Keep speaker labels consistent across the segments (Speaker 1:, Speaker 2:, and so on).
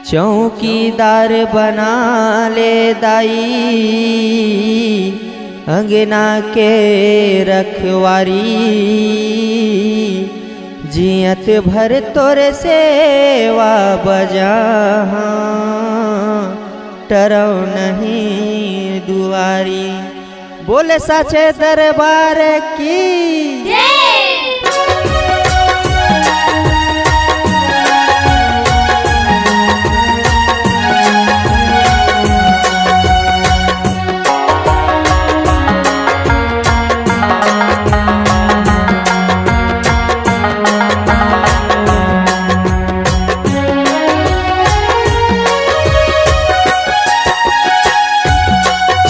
Speaker 1: चौकीदार बना ले दाई अंगना के रखवारी, जियत भर तोरे सेवा बजा टरौ नहीं दुआरी। बोले साचे दरबार की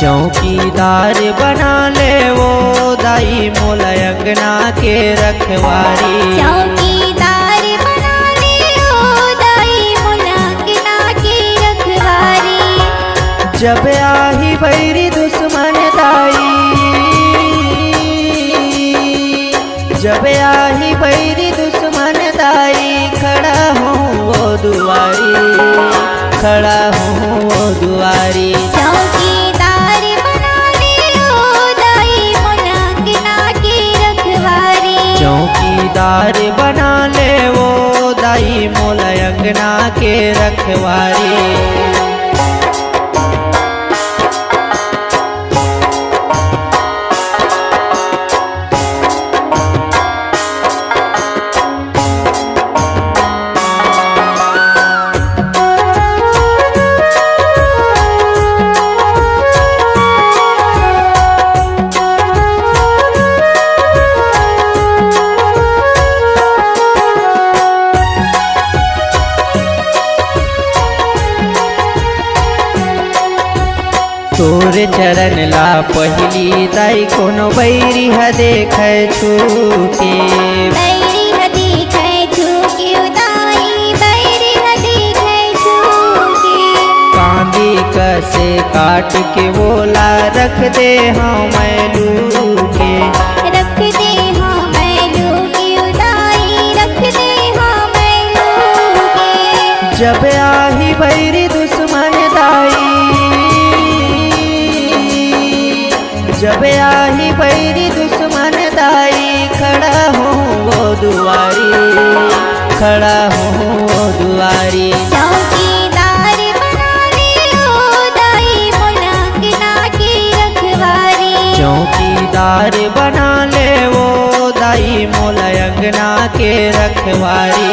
Speaker 1: चौकीदार बना ले वो दाई मोला अंगना के रखवारी।
Speaker 2: चौकीदार बना ले वो दाई मोला अंगना के रखवारी।
Speaker 1: जब आही बैरी दुश्मन दाई, जब आही बैरी दुश्मन दाई, खड़ा हूँ वो दुआरी, खड़ा हूँ वो दुआरी। चौकीदार बना ले वो दाई मोला अंगना के रखवारी। तोरे चरण ला पहली दाई कोनो बैरी ह देखे छूके,
Speaker 2: बैरी ह देखे छूके दाई, बैरी ह देखे छूके।
Speaker 1: कांदी कसे काट के बोला रख दे मैं लूके,
Speaker 2: रख दे मैं लूके दाई, रख दे मैं लूके।
Speaker 1: जब आही बैरी दुश्मन दाई, जब आही बैरी दुश्मन दाई, खड़ा हूँ वो दुआरी, खड़ा हूँ वो दुआरी।
Speaker 2: चौकीदार बना ले वो दाई मोला अंगना के रखवारी।
Speaker 1: चौकीदार बना ले वो दाई मोला अंगना के रखवारी।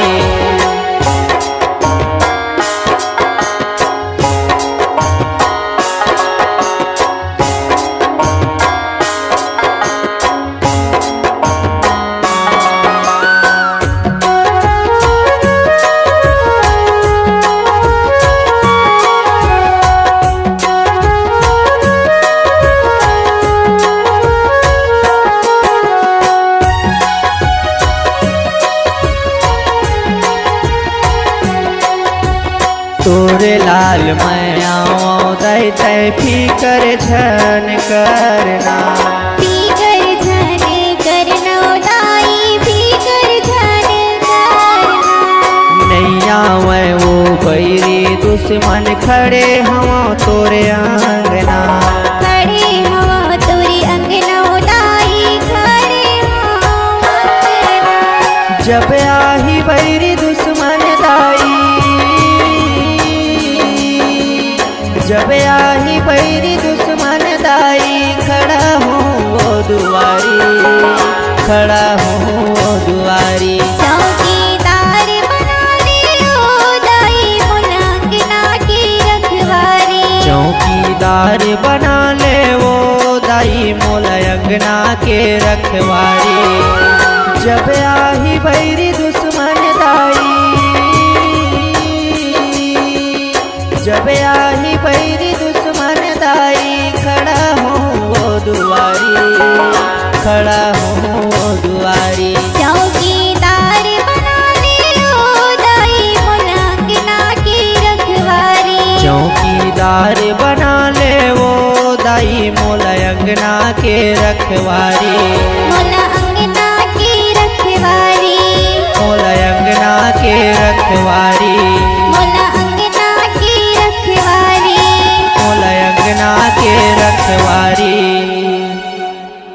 Speaker 1: तोरे लाल मैं आओ दाई तय फिकर झन करना,
Speaker 2: फिकर झन करना दाई, फिकर झन करना।
Speaker 1: नहीं आवे वो बैरी दुश्मन, खड़े हवा तोरे अंगना,
Speaker 2: खड़े हवा तोरे अंगना दाई, खड़े हवा अंगना।
Speaker 1: जब आही बैरी दुश्मन दाई, जब आही बैरी दुश्मन दाई, खड़ा हूँ वो दुआरी, खड़ा हूँ वो दुआरी।
Speaker 2: चौकीदार बना ले वो दाई मोला अंगना के रखवारी।
Speaker 1: चौकीदार बना ले वो दाई मोला अंगना के रखवारी। जब आही बैरी दुश्मन दाई, जब आही बैरी दुश्मन दाई, खड़ा हूँ वो दुआरी, खड़ा हूँ वो दुआरी।
Speaker 2: चौकीदार बना ले वो दाई मोला अंगना के रखवारी।
Speaker 1: चौकीदार बना ले वो दाई मोला अंगना के रखवारी।
Speaker 2: मोला अंगना के रखवारी।
Speaker 1: मोला अंगना के रखवारी।
Speaker 2: मोला अंगना
Speaker 1: के रखवारी।